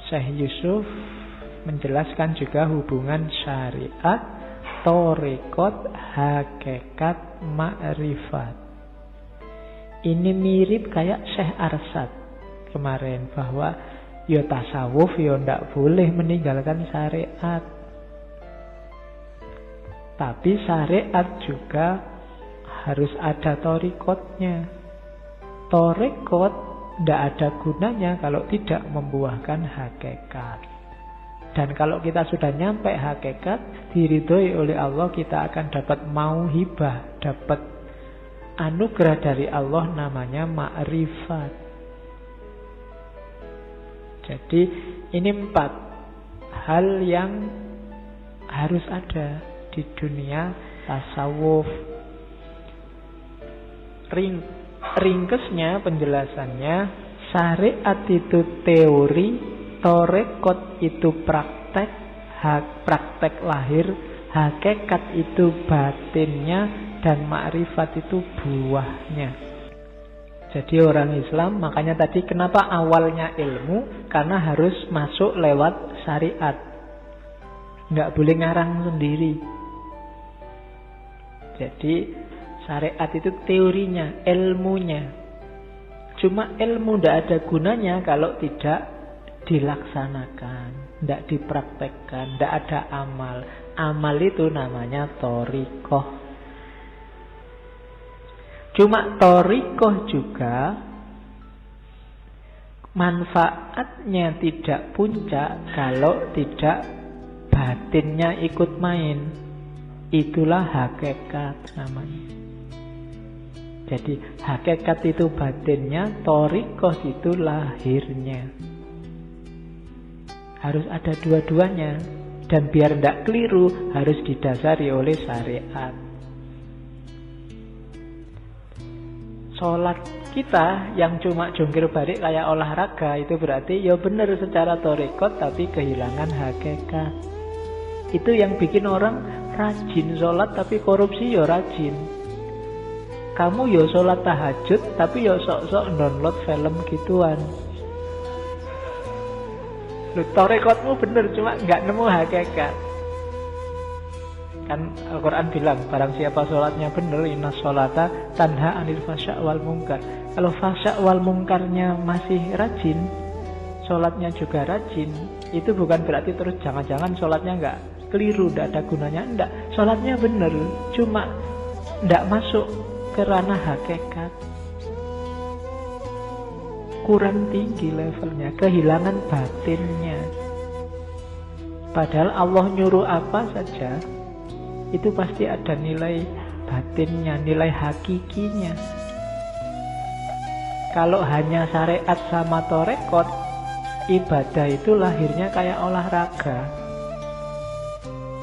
Syekh Yusuf menjelaskan juga hubungan syariat, thariqat, hakikat, ma'rifat. Ini mirip kayak Syekh Arsad kemarin, bahwa ya tasawuf ya ndak boleh meninggalkan syariat. Tapi syariat juga harus ada thariqatnya. Thariqat ndak ada gunanya kalau tidak membuahkan hakikat. Dan kalau kita sudah nyampe hakikat, diridhoi oleh Allah, kita akan dapat mauhibah, dapat anugerah dari Allah namanya ma'rifat. Jadi ini 4 hal yang harus ada di dunia tasawuf. Ringkesnya, penjelasannya, syariat itu teori, thariqat itu praktek, praktek lahir, hakikat itu batinnya, dan ma'rifat itu buahnya. Jadi orang Islam, makanya tadi kenapa awalnya ilmu, karena harus masuk lewat syariat. Nggak boleh ngarang sendiri. Jadi syariat itu teorinya, ilmunya. Cuma ilmu tidak ada gunanya kalau tidak dilaksanakan, tidak dipraktekkan, tidak ada amal. Amal itu namanya thariqah. Cuma thariqah juga manfaatnya tidak puncak kalau tidak batinnya ikut main. Itulah hakikat namanya. Jadi hakikat itu batinnya, thariqah itu lahirnya. Harus ada dua-duanya. Dan biar tidak keliru, harus didasari oleh syariat. Sholat kita yang cuma jungkir balik kayak olahraga, itu berarti ya benar secara thariqat tapi kehilangan hakikat. Itu yang bikin orang rajin sholat tapi korupsi ya rajin. Kamu ya sholat tahajud tapi ya sok-sok download film gituan. Lu thariqatmu bener cuma nggak nemu hakikat. Kan Al-Quran bilang, barang siapa sholatnya benar, inna sholata tanha anil fasya' wal munkar. Kalau fasya' wal munkarnya masih rajin, sholatnya juga rajin, itu bukan berarti terus jangan-jangan sholatnya nggak keliru, nggak ada gunanya. Enggak, sholatnya benar, cuma nggak masuk ke ranah hakikat. Kurang tinggi levelnya, kehilangan batinnya. Padahal Allah nyuruh apa saja, itu pasti ada nilai batinnya, nilai hakikinya. Kalau hanya syariat sama thariqat, ibadah itu lahirnya kayak olahraga.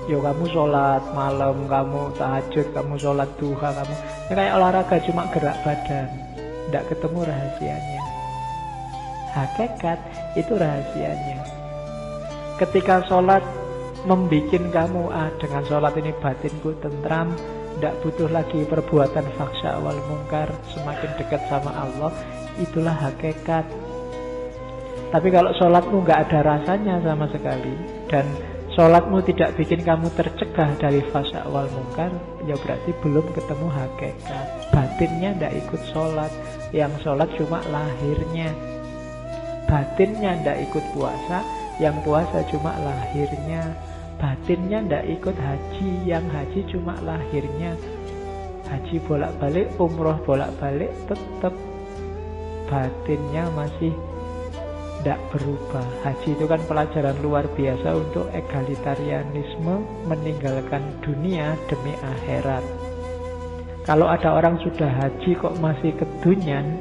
Yo kamu sholat malam, kamu tahajud, kamu sholat duha, kamu ini kayak olahraga cuma gerak badan, tidak ketemu rahasianya. Hakikat itu rahasianya. Ketika sholat membikin kamu, dengan sholat ini batinku tentram, tidak butuh lagi perbuatan faksya wal mungkar, semakin dekat sama Allah, itulah hakikat. Tapi kalau sholatmu nggak ada rasanya sama sekali, dan sholatmu tidak bikin kamu tercegah dari faksya wal mungkar, ya berarti belum ketemu hakikat. Batinnya tidak ikut sholat, yang sholat cuma lahirnya. Batinnya tidak ikut puasa, yang puasa cuma lahirnya. Batinnya tidak ikut haji, yang haji cuma lahirnya. Haji bolak-balik, umroh bolak-balik, tetap batinnya masih tidak berubah. Haji itu kan pelajaran luar biasa untuk egalitarianisme, meninggalkan dunia demi akhirat. Kalau ada orang sudah haji kok masih kedunyan,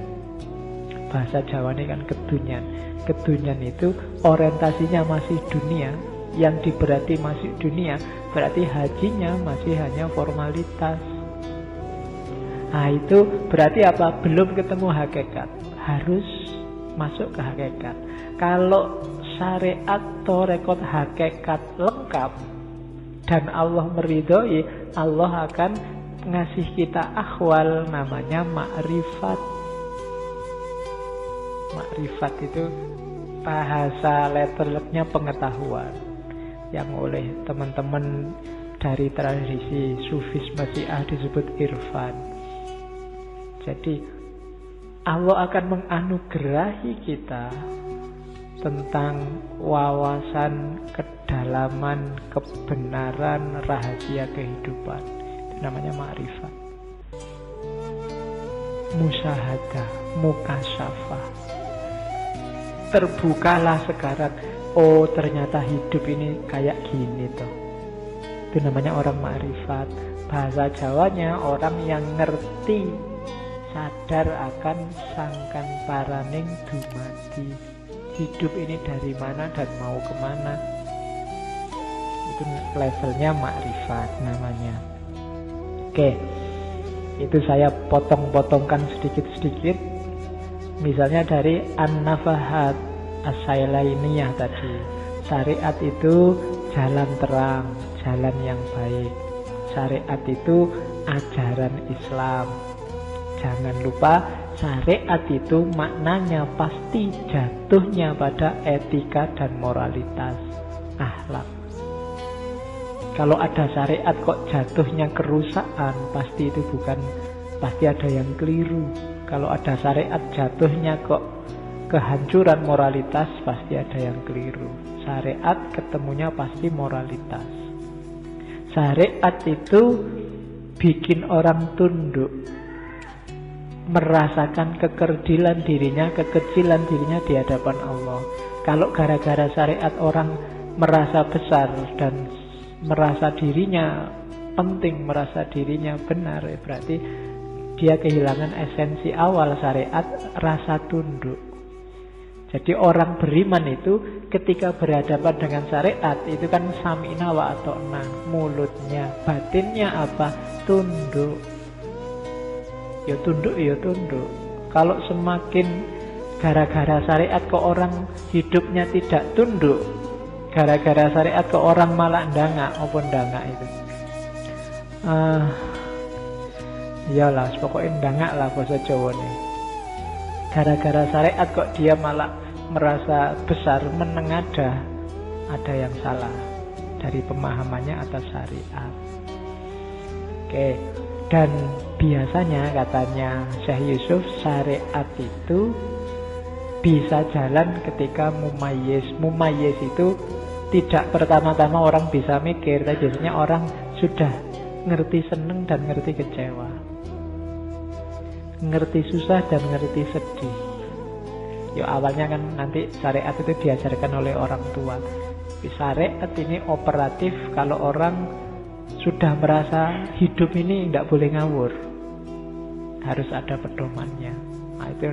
bahasa Jawa ini kan kedunyan. Kedunyan itu orientasinya masih dunia. Yang diberarti masih dunia, berarti hajinya masih hanya formalitas. Nah itu berarti apa? Belum ketemu hakikat. Harus masuk ke hakikat. Kalau syariat thariqat hakikat lengkap dan Allah meridhoi, Allah akan ngasih kita akhwal namanya ma'rifat. Ma'rifat itu bahasa letternya pengetahuan yang oleh teman-teman dari tradisi Sufisme Syiah disebut irfan. Jadi Allah akan menganugerahi kita tentang wawasan, kedalaman, kebenaran, rahasia kehidupan. Itu namanya ma'rifat. Musyahadah, mukasyafah. Terbukalah sekarang. Oh, ternyata hidup ini kayak gini toh. Itu namanya orang ma'rifat. Bahasa Jawanya orang yang ngerti, sadar akan sangkan paraning dumadi. Hidup ini dari mana dan mau kemana. Itu levelnya ma'rifat namanya. Oke, itu saya potong-potongkan sedikit-sedikit. Misalnya dari An-Nafahat As-Sailainiyah tadi. Syariat itu jalan terang, jalan yang baik. Syariat itu ajaran Islam. Jangan lupa syariat itu maknanya pasti jatuhnya pada etika dan moralitas, akhlak. Kalau ada syariat kok jatuhnya kerusakan, pasti itu pasti ada yang keliru. Kalau ada syariat jatuhnya kok kehancuran moralitas, pasti ada yang keliru. Syariat ketemunya pasti moralitas. Syariat itu bikin orang tunduk, merasakan kekecilan dirinya di hadapan Allah. Kalau gara-gara syariat orang merasa besar dan merasa dirinya penting, merasa dirinya benar, berarti dia kehilangan esensi awal syariat, rasa tunduk. Jadi orang beriman itu ketika berhadapan dengan syariat itu kan sami'na wa ata'na, mulutnya, batinnya apa? Tunduk. Ya tunduk, ya tunduk. Kalau semakin gara-gara syariat kok orang hidupnya tidak tunduk, gara-gara syariat kok orang malah ndangak, apa ndangak itu? Iyalah, pokoknya ndangak lah bahasa Jawa nih. Gara-gara syariat kok dia malah merasa besar, menengadah, ada yang salah dari pemahamannya atas syariat. Oke. Dan biasanya katanya Syekh Yusuf, syariat itu bisa jalan ketika mumayyiz. Mumayyiz itu tidak pertama-tama orang bisa mikir, tapi biasanya orang sudah ngerti seneng dan ngerti kecewa, ngerti susah dan ngerti sedih. Ya awalnya kan nanti syariat itu diajarkan oleh orang tua. Syariat ini operatif kalau orang sudah merasa hidup ini tidak boleh ngawur, harus ada pedomannya. Nah, itu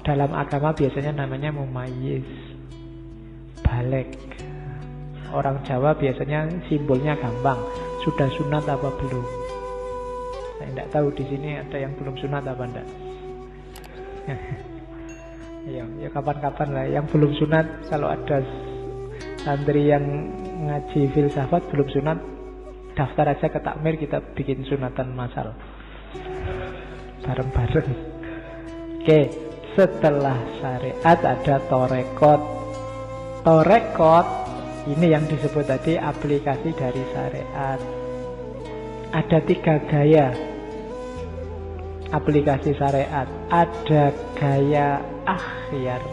dalam agama biasanya namanya mumayyiz, balik. Orang Jawa biasanya simbolnya gampang, sudah sunat apa belum. Saya tidak tahu di sini ada yang belum sunat apa enggak. Ya kapan-kapan lah. Yang belum sunat, kalau ada santri yang ngaji filsafat belum sunat, daftar aja ke takmir, kita bikin sunatan masal bareng-bareng. Oke, setelah syariat ada torekot. Torekot ini yang disebut tadi aplikasi dari syariat. Ada 3 gaya aplikasi syariat. Ada gaya akhyar,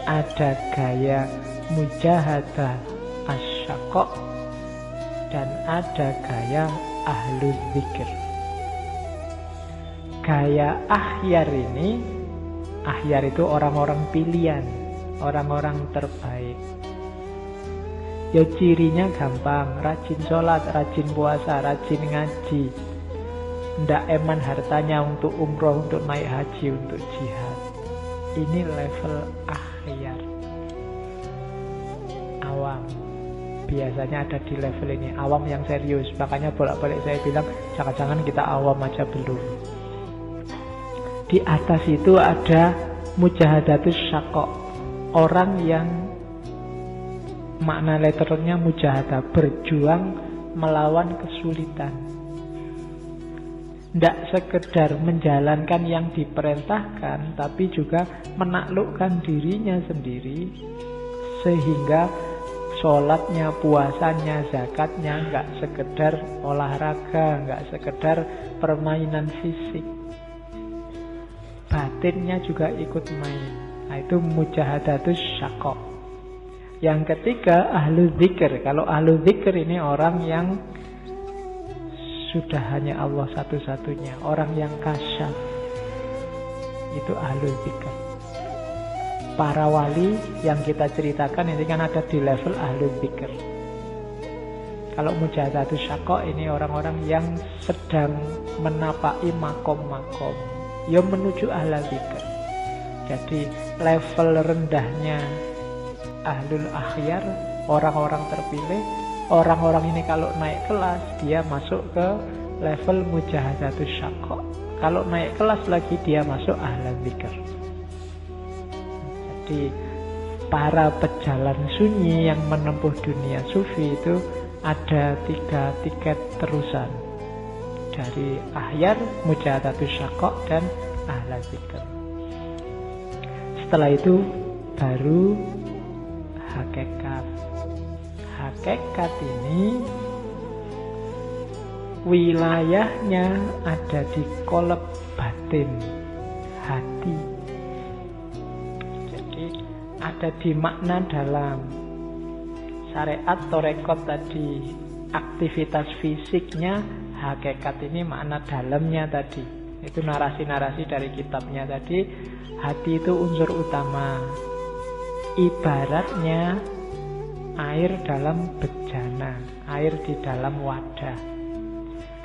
ada gaya mujahadah asyaqqa, dan ada gaya ahlul dzikir. Gaya akhyar ini, akhyar itu orang-orang pilihan, orang-orang terbaik. Ya cirinya gampang, rajin sholat, rajin puasa, rajin ngaji, ndak eman hartanya untuk umroh, untuk naik haji, untuk jihad. Ini level akhyar. Awam biasanya ada di level ini, awam yang serius. Makanya bolak-balik saya bilang jangan-jangan kita awam aja belum. Di atas itu ada mujahadatus syaqqa, orang yang makna letternya mujahadah, berjuang melawan kesulitan. Tidak sekedar menjalankan yang diperintahkan, tapi juga menaklukkan dirinya sendiri, sehingga sholatnya, puasanya, zakatnya nggak sekedar olahraga, nggak sekedar permainan fisik, batinnya juga ikut main. Nah, itu mujahadatus syaqqa. Yang ketiga, ahlu dzikir. Kalau ahlu dzikir ini orang yang sudah hanya Allah satu-satunya, orang yang kasyaf, itu ahlu dzikir. Para wali yang kita ceritakan ini kan ada di level ahlu dzikir. Kalau mujahadatus syaqqa ini orang-orang yang sedang menapai makom-makom, yang menuju ahlu dzikir. Jadi level rendahnya ahlul akhyar, orang-orang terpilih. Orang-orang ini kalau naik kelas, dia masuk ke level mujahadatus syaqqa. Kalau naik kelas lagi, dia masuk ahlu dzikir. Jadi para pejalan sunyi yang menempuh dunia sufi itu ada 3 tiket terusan, dari akhyar, mujahadatus syaqqa, dan ahlu dzikir. Setelah itu baru hakikat. Hakikat ini wilayahnya ada di kolab batin, hati. Jadi ada di makna dalam. Syariat torekot tadi aktivitas fisiknya, hakikat ini makna dalamnya tadi. Itu narasi-narasi dari kitabnya tadi. Hati itu unsur utama. Ibaratnya air dalam bejana, air di dalam wadah.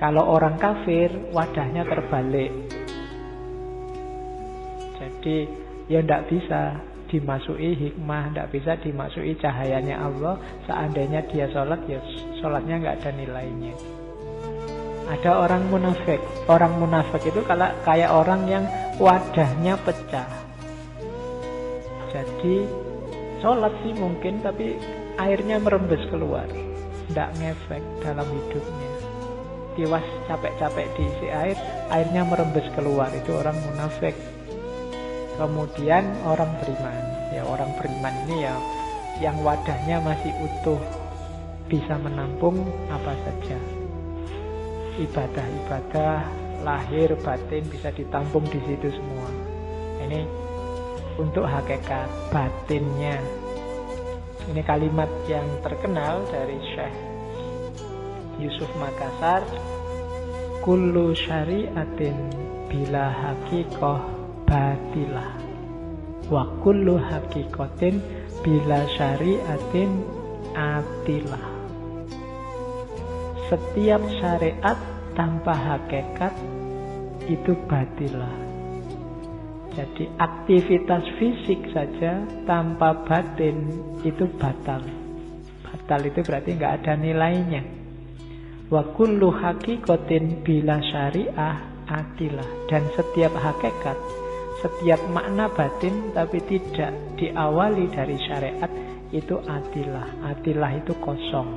Kalau orang kafir, wadahnya terbalik. Jadi ya tidak bisa dimasuki hikmah, tidak bisa dimasuki cahayanya Allah. Seandainya dia sholat, ya sholatnya nggak ada nilainya. Ada orang munafik. Orang munafik itu kayak orang yang wadahnya pecah. Jadi sholat sih mungkin, tapi airnya merembes keluar, tidak ngefek dalam hidupnya. Tiwas capek-capek diisi air, airnya merembes keluar. Itu orang munafik. Kemudian orang beriman. Ya, orang beriman ini ya yang wadahnya masih utuh, bisa menampung apa saja. Ibadah-ibadah lahir batin bisa ditampung di situ semua. Ini untuk hakikat batinnya. Ini kalimat yang terkenal dari Syekh Yusuf Makassar. Kullu syari'atin bila haqiqah batilah, wa kullu haqiqatin bila syari'atin atilah. Setiap syariat tanpa hakikat itu batilah. Jadi aktivitas fisik saja tanpa batin itu batal. Batal itu berarti nggak ada nilainya. Wa kullu haqiqatin bila syariah atilah. Dan setiap hakikat, setiap makna batin tapi tidak diawali dari syariat itu atilah. Atilah itu kosong.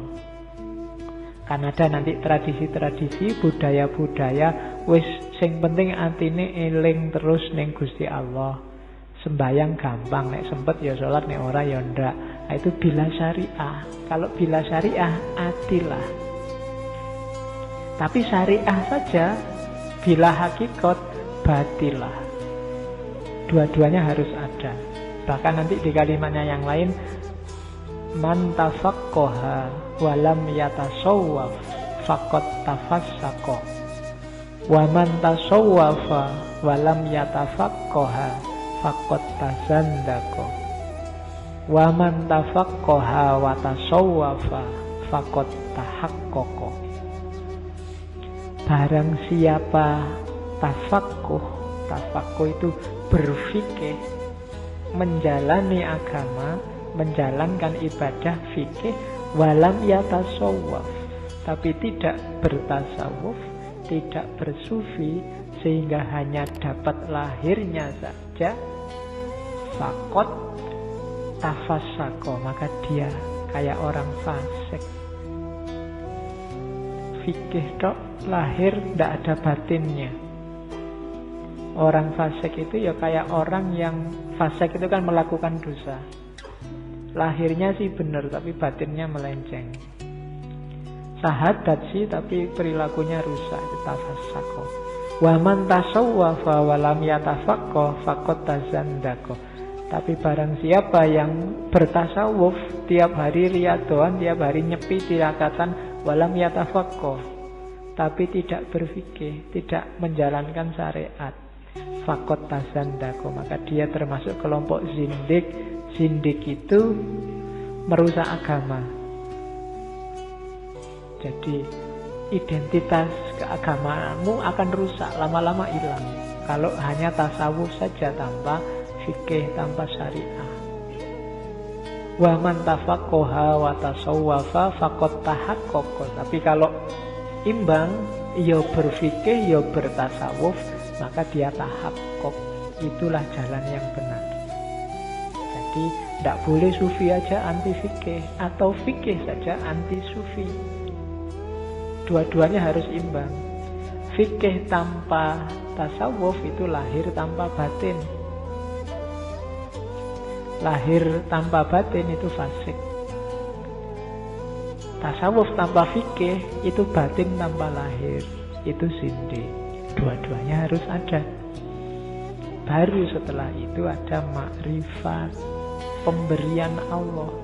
Kan ada nanti tradisi-tradisi, budaya-budaya, wis sing penting atine eling terus ning Gusti Allah. Sembayang gampang, nek sempet ya salat, nek ora ya ndak. Nah, itu bila syariah. Kalau bila syariah atilah. Tapi syariah saja bila hakikat batilah. Dua-duanya harus ada. Bahkan nanti di kalimatnya yang lain, man tafaqqaha walam yatasawwaf faqad tafassaqa, wa man tasawwafa walam yatafaqqaha faqad tazandaqa, wa man tafaqqaha wa tasawwafa faqad tahaqqaqa. Barang siapa tafaqquh itu berfikih, menjalani agama, menjalankan ibadah fikih, walam yatasawwaf, tapi tidak bertasawuf, tidak bersufi, sehingga hanya dapat lahirnya saja, faqad tafassaqa, maka dia kayak orang fasik. fikih tok, lahir ndak ada batinnya. Orang fasik itu ya kayak orang yang fasik itu kan melakukan dosa. Lahirnya sih benar tapi batinnya melenceng. Sahadat sih tapi perilakunya rusak, itu tafasako. Wa man tasawwafa wa lam yatafaqqah faqad tazandaqah. Tapi barang siapa yang bertasawuf, tiap hari riyadoan, tiap hari nyepi tirakatan, walam yatafaqqah, tapi tidak berfikih, tidak menjalankan syariat, faqad tazandaqah, maka dia termasuk kelompok zindik. Zindik itu merusak agama. Jadi identitas keagamaanmu akan rusak, lama-lama hilang kalau hanya tasawuf saja tanpa fikih, tanpa syariah. Wa man tafaqqaha wa tasawwafa faqad tahaqqaqa. Tapi kalau imbang, ya berfikih, ya bertasawuf, maka dia tahaqqaq. Itulah jalan yang benar. Jadi tidak boleh sufi aja anti fikih, atau fikih saja anti sufi. Dua-duanya harus imbang. Fikih tanpa tasawuf itu lahir tanpa batin. Lahir tanpa batin itu fasik. Tasawuf tanpa fikih itu batin tanpa lahir, itu zindik. Dua-duanya harus ada. Baru setelah itu ada makrifat, pemberian Allah.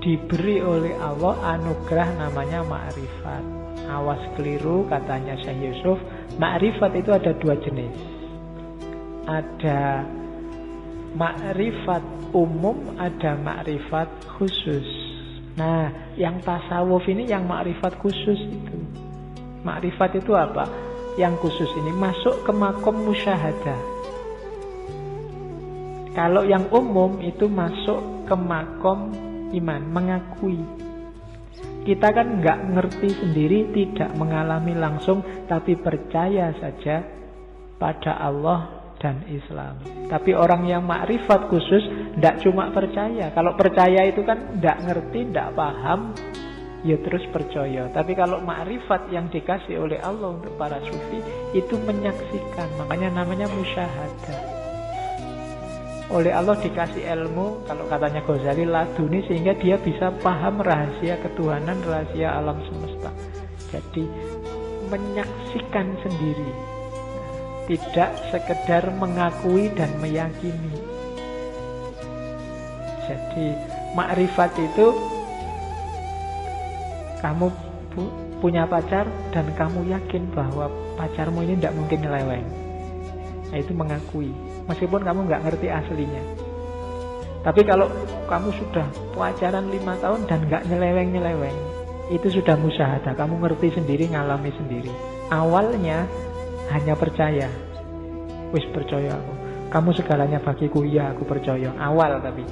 Diberi oleh Allah anugerah namanya makrifat. Awas keliru katanya Syekh Yusuf, makrifat itu ada dua jenis. Ada makrifat umum, ada makrifat khusus. Nah, yang tasawuf ini yang makrifat khusus itu. Makrifat itu apa? Yang khusus ini masuk ke makom musyahadah. Kalau yang umum itu masuk ke makom iman, mengakui. Kita kan nggak ngerti sendiri, tidak mengalami langsung, tapi percaya saja pada Allah dan Islam. Tapi orang yang makrifat khusus tidak cuma percaya. Kalau percaya itu kan tidak ngerti, tidak paham, ya terus percaya. Tapi kalau makrifat yang dikasih oleh Allah untuk para sufi itu menyaksikan, makanya namanya musyahadah. Oleh Allah dikasih ilmu, kalau katanya Ghazali laduni, sehingga dia bisa paham rahasia ketuhanan, rahasia alam semesta. Jadi menyaksikan sendiri, tidak sekedar mengakui dan meyakini. Jadi makrifat itu kamu punya pacar dan kamu yakin bahwa pacarmu ini tidak mungkin nyeleweng. Nah, itu mengakui, meskipun kamu nggak ngerti aslinya. Tapi kalau kamu sudah pacaran 5 tahun dan nggak nyeleweng-nyeleweng, itu sudah musyahadah, kamu ngerti sendiri, ngalami sendiri. Awalnya hanya percaya, wis percaya aku, kamu segalanya bagiku, ya aku percaya, awal. Tapi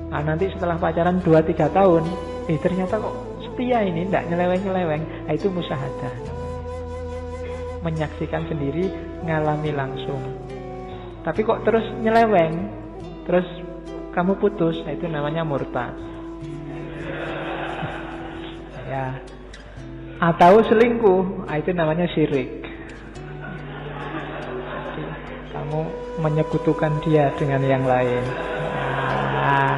nanti setelah pacaran 2-3 tahun, ternyata kok setia ini, tidak nyeleweng-nyeleweng. Nah, itu musyahadah, menyaksikan sendiri, ngalami langsung. Tapi kok terus nyeleweng, terus kamu putus, nah itu namanya murtad. Ya. Atau selingkuh, nah itu namanya syirik. Jadi, kamu menyekutukan dia dengan yang lain. Nah,